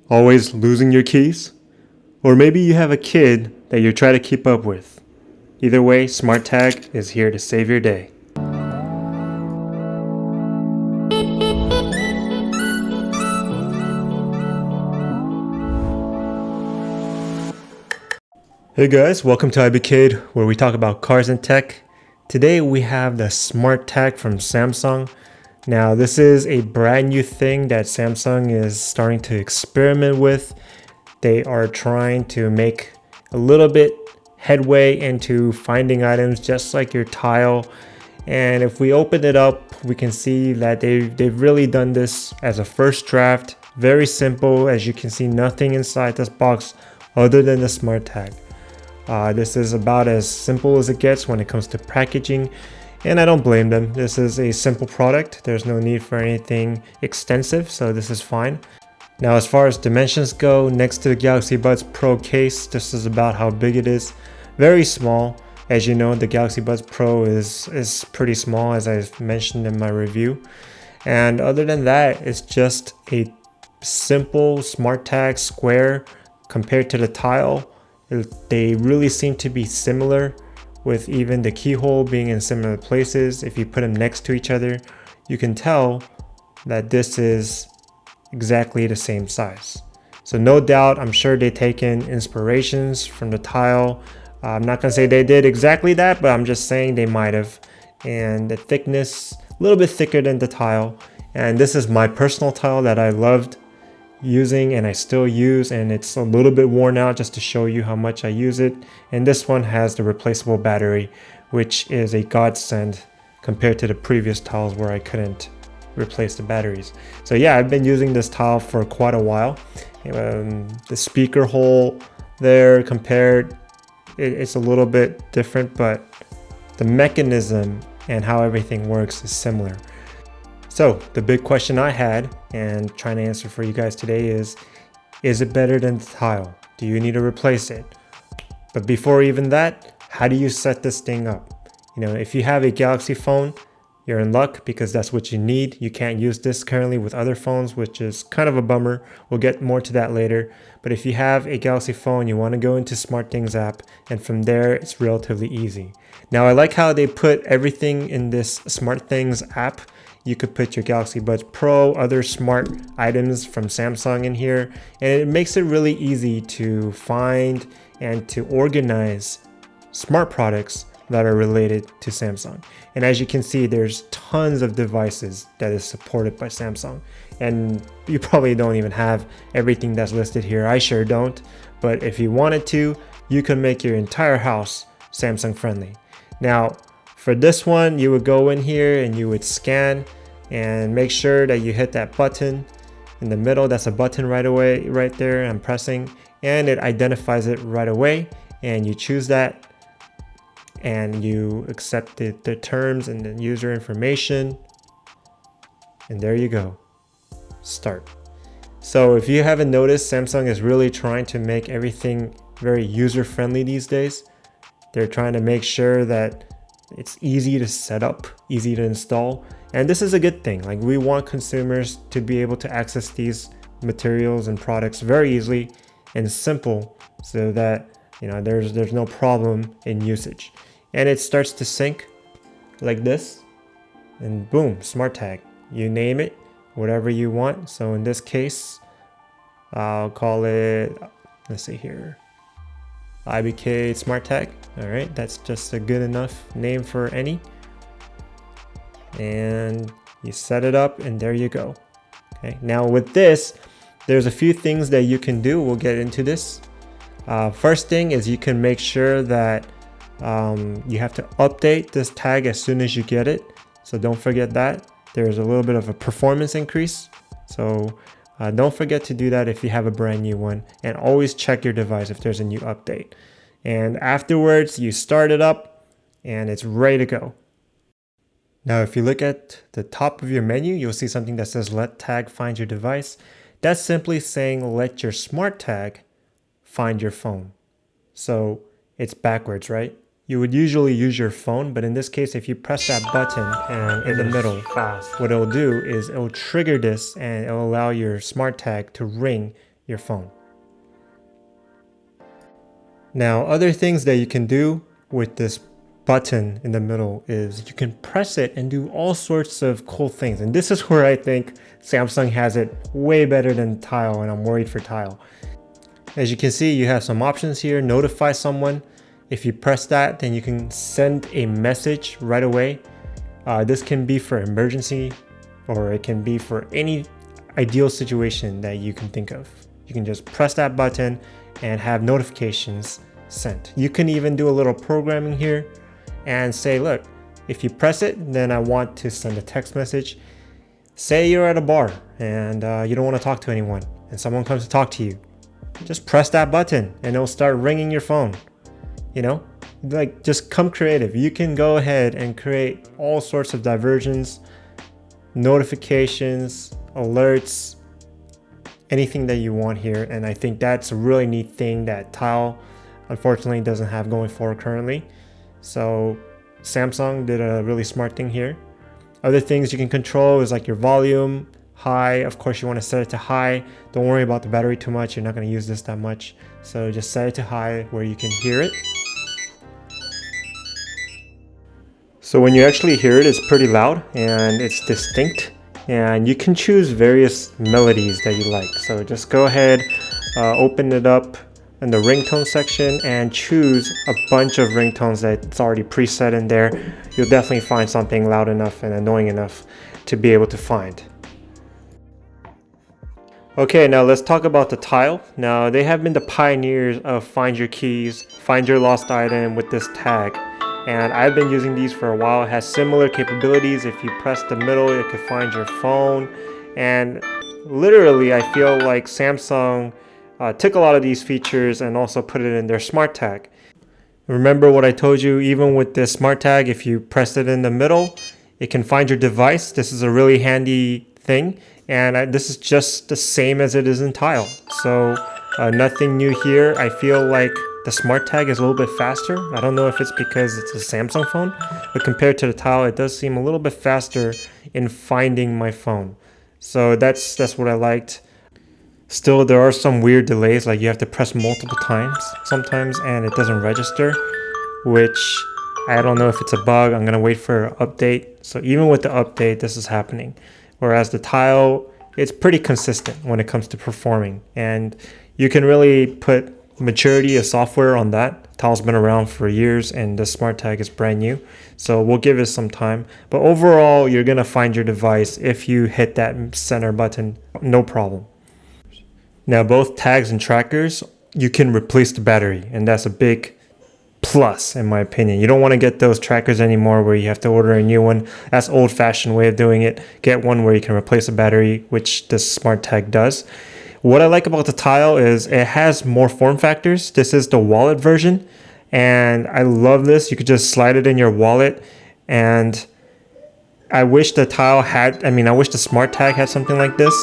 Always losing your keys? Or maybe you have a kid that you're trying to keep up with. Either way, SmartTag is here to save your day. Hey guys, welcome to iBcade, where we talk about cars and tech. Today we have the SmartTag from Samsung. Now this is a brand new thing that Samsung is starting to experiment with. They are trying to make a little bit headway into finding items just like your tile. And if we open it up, we can see that they've really done this as a first draft. Very simple, as you can see, nothing inside this box other than the SmartTag. This is about as simple as it gets when it comes to packaging, and I don't blame them. This is a simple product. There's no need for anything extensive, so this is fine. Now, as far as dimensions go, next to the Galaxy Buds Pro case, this is about how big it is. Very small. As you know, the Galaxy Buds Pro is pretty small, as I've mentioned in my review. And other than that, it's just a simple SmartTag square compared to the tile. They really seem to be similar, with even the keyhole being in similar places. If you put them next to each other, you can tell that this is exactly the same size. So no doubt, I'm sure they've taken inspirations from the tile. I'm not gonna say they did exactly that, but I'm just saying they might have. And the thickness, a little bit thicker than the tile. And this is my personal tile that I loved using and I still use, and it's a little bit worn out just to show you how much I use it. And this one has the replaceable battery, which is a godsend compared to the previous tiles where I couldn't replace the batteries. So yeah, I've been using this tile for quite a while. The speaker hole there compared, it's a little bit different, but the mechanism and how everything works is similar. So the big question I had and trying to answer for you guys today is it better than the tile? Do you need to replace it? But before even that, how do you set this thing up? You know, if you have a Galaxy phone, you're in luck because that's what you need. You can't use this currently with other phones, which is kind of a bummer. We'll get more to that later. But if you have a Galaxy phone, you want to go into Smartthings app, and from there, it's relatively easy. Now, I like how they put everything in this Smartthings app. You could put your Galaxy Buds Pro, other smart items from Samsung in here, and it makes it really easy to find and to organize smart products that are related to Samsung. And as you can see, there's tons of devices that is supported by Samsung. And you probably don't even have everything that's listed here. I sure don't. But if you wanted to, you can make your entire house Samsung friendly. Now, for this one, you would go in here and you would scan and make sure that you hit that button in the middle. That's a button right away, right there. I'm pressing and it identifies it right away. And you choose that and you accept the terms and the user information. And there you go. Start. So if you haven't noticed, Samsung is really trying to make everything very user-friendly these days. They're trying to make sure that it's easy to set up, easy to install. And this is a good thing. Like, we want consumers to be able to access these materials and products very easily and simple, so that, you know, there's no problem in usage. And it starts to sync like this, and boom, SmartTag. You name it, whatever you want. So in this case, I'll call it, let's see here, iBcade SmartTag. All right, that's just a good enough name for any. And you set it up and there you go. Okay, now with this, there's a few things that you can do. We'll get into this. First thing is you can make sure that you have to update this tag as soon as you get it. So don't forget that. There's a little bit of a performance increase. So don't forget to do that if you have a brand new one, and always check your device if there's a new update. And afterwards, you start it up and it's ready to go. Now, if you look at the top of your menu, you'll see something that says let tag find your device. That's simply saying let your SmartTag find your phone. So it's backwards, right? You would usually use your phone, but in this case, if you press that button and in the middle, what it'll do is it'll trigger this and it'll allow your SmartTag to ring your phone. Now, other things that you can do with this button in the middle is you can press it and do all sorts of cool things. And this is where I think Samsung has it way better than Tile, and I'm worried for Tile. As you can see, you have some options here. Notify someone. If you press that, then you can send a message right away. This can be for emergency, or it can be for any ideal situation that you can think of. You can just press that button and have notifications sent. You can even do a little programming here and say, look, if you press it, then I want to send a text message. Say you're at a bar and you don't want to talk to anyone and someone comes to talk to you. Just press that button and it'll start ringing your phone. You know, like, just come creative. You can go ahead and create all sorts of diversions, notifications, alerts, anything that you want here. And I think that's a really neat thing that Tile unfortunately doesn't have going forward currently. So Samsung did a really smart thing here. Other things you can control is like your volume, high. Of course, you want to set it to high. Don't worry about the battery too much. You're not going to use this that much. So just set it to high where you can hear it. So when you actually hear it, it's pretty loud and it's distinct. And you can choose various melodies that you like. So just go ahead, open it up in the ringtone section and choose a bunch of ringtones that's already preset in there. You'll definitely find something loud enough and annoying enough to be able to find. Okay, now let's talk about the Tile. Now, they have been the pioneers of find your keys, find your lost item with this tag. And I've been using these for a while. It has similar capabilities. If you press the middle, it could find your phone. And literally, I feel like Samsung took a lot of these features and also put it in their SmartTag. Remember what I told you, even with this SmartTag, if you press it in the middle, it can find your device. This is a really handy thing. And this is just the same as it is in Tile. So nothing new here. I feel like the SmartTag is a little bit faster. I don't know if it's because it's a Samsung phone, but compared to the Tile, it does seem a little bit faster in finding my phone. So that's what I liked. Still, there are some weird delays, like you have to press multiple times sometimes and it doesn't register, which I don't know if it's a bug. I'm gonna wait for an update. So even with the update, this is happening. Whereas the Tile, it's pretty consistent when it comes to performing, and you can really put maturity of software on that. Tile's been around for years and the SmartTag is brand new, so we'll give it some time. But overall, you're gonna find your device if you hit that center button, no problem. Now, both tags and trackers, you can replace the battery, and that's a big plus in my opinion. You don't want to get those trackers anymore where you have to order a new one. That's old-fashioned way of doing it. Get one where you can replace a battery, which this SmartTag does. What I like about the Tile is it has more form factors. This is the wallet version, and I love this. You could just slide it in your wallet, and I wish the Tile had, I wish the SmartTag had something like this.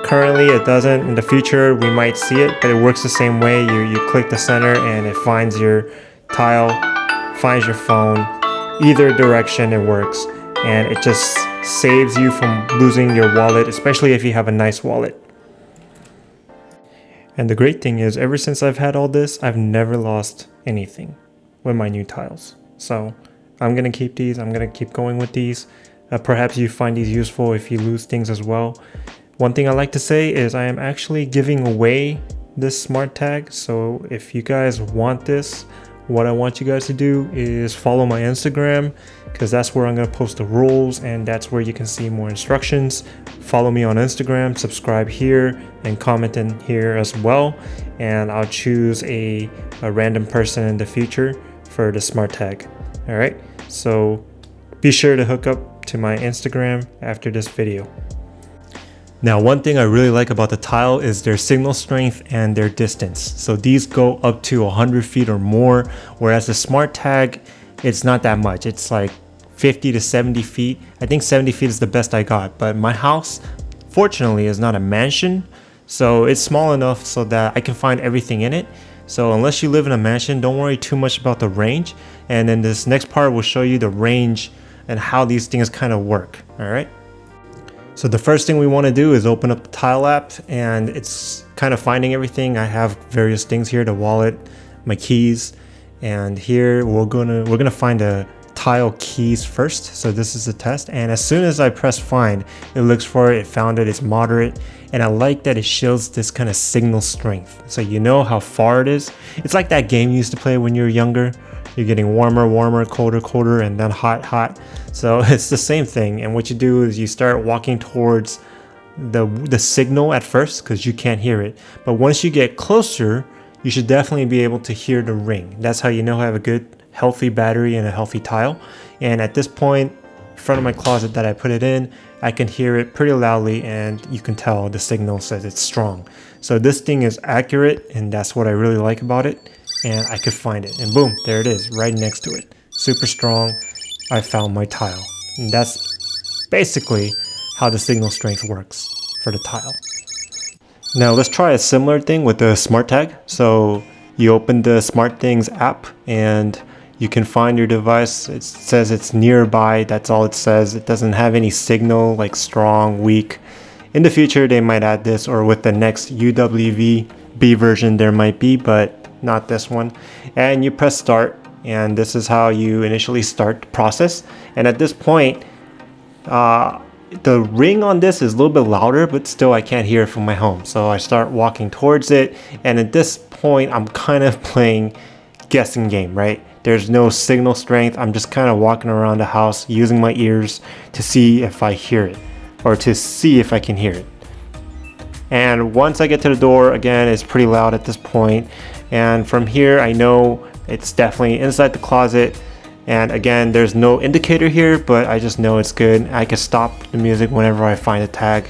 Currently it doesn't. In the future we might see it, but it works the same way. You click the center and it finds your Tile, finds your phone. Either direction it works, and it just saves you from losing your wallet, especially if you have a nice wallet. And the great thing is, ever since I've had all this, I've never lost anything with my new Tiles. So I'm gonna keep these. I'm gonna keep going with these. Perhaps you find these useful if you lose things as well. One thing I like to say is I am actually giving away this SmartTag. So if you guys want this, what I want you guys to do is follow my Instagram, because that's where I'm going to post the rules and that's where you can see more instructions. Follow me on Instagram, subscribe here, and comment in here as well. And I'll choose a random person in the future for the SmartTag. All right, so be sure to hook up to my Instagram after this video. Now, one thing I really like about the Tile is their signal strength and their distance. So these go up to 100 feet or more, whereas the SmartTag, it's not that much. It's like 50 to 70 feet. I think 70 feet is the best I got, but my house, fortunately, is not a mansion. So it's small enough so that I can find everything in it. So unless you live in a mansion, don't worry too much about the range. And then this next part will show you the range and how these things kind of work, all right? So the first thing we want to do is open up the Tile app, and it's kind of finding everything. I have various things here, the wallet, my keys, and here we're gonna find the Tile keys first. So this is a test, and as soon as I press find, it looks for it, found it, it's moderate, and I like that it shows this kind of signal strength. So you know how far it is. It's like that game you used to play when you were younger. You're getting warmer, warmer, colder, colder, and then hot, hot. So it's the same thing. And what you do is you start walking towards the signal at first because you can't hear it. But once you get closer, you should definitely be able to hear the ring. That's how you know I have a good, healthy battery and a healthy tile. And at this point, in front of my closet that I put it in, I can hear it pretty loudly, and you can tell the signal says it's strong. So this thing is accurate, and that's what I really like about it. And I could find it, and boom, there it is, right next to it. Super strong. I found my tile. And that's basically how the signal strength works for the tile. Now let's try a similar thing with the SmartTag. So you open the Smartthings app and you can find your device. It says it's nearby, that's all it says. It doesn't have any signal like strong, weak. In the future they might add this, or with the next UWB version there might be, but not this one. And you press start, and this is how you initially start the process. And at this point, the ring on this is a little bit louder, but still I can't hear it from my home. So I start walking towards it, and at this point I'm kind of playing guessing game, right? There's no signal strength. I'm just kind of walking around the house using my ears to see if I hear it, or to see if I can hear it. And once I get to the door, again, it's pretty loud at this point. And from here, I know it's definitely inside the closet. And again, there's no indicator here, but I just know it's good. I can stop the music whenever I find a tag.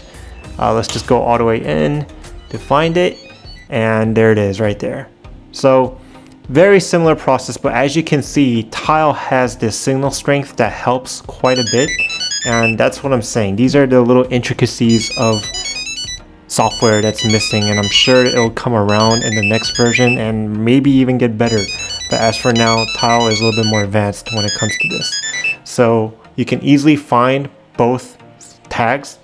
Let's just go all the way in to find it. And there it is right there. So very similar process, but as you can see, Tile has this signal strength that helps quite a bit. And that's what I'm saying. These are the little intricacies of software that's missing, and I'm sure it'll come around in the next version and maybe even get better. But as for now, Tile is a little bit more advanced when it comes to this. So you can easily find both tags,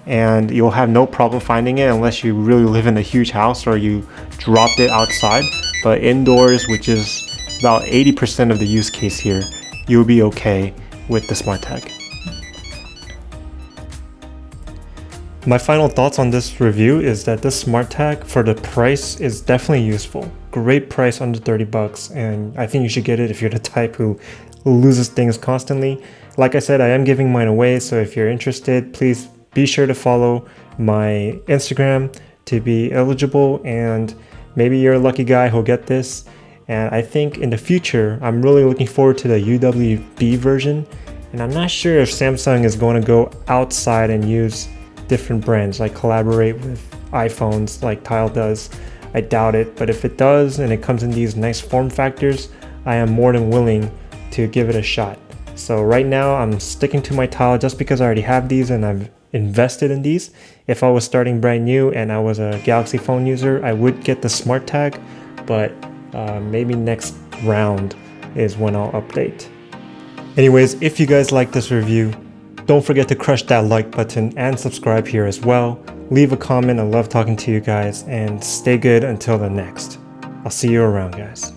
and you'll have no problem finding it unless you really live in a huge house or you dropped it outside. But indoors, which is about 80% of the use case here, you'll be okay with the SmartTag. My final thoughts on this review is that this SmartTag for the price is definitely useful. Great price, under 30 bucks, and I think you should get it if you're the type who loses things constantly. Like I said, I am giving mine away, so if you're interested, please be sure to follow my Instagram to be eligible, and maybe you're a lucky guy who'll get this. And I think in the future, I'm really looking forward to the UWB version, and I'm not sure if Samsung is going to go outside and use different brands, like collaborate with iPhones like Tile does. I doubt it, but if it does and it comes in these nice form factors, I am more than willing to give it a shot. So right now I'm sticking to my Tile just because I already have these and I've invested in these. If I was starting brand new and I was a Galaxy phone user, I would get the SmartTag, but maybe next round is when I'll update. Anyways, if you guys like this review, don't forget to crush that like button and subscribe here as well. Leave a comment. I love talking to you guys, and stay good until the next. I'll see you around, guys.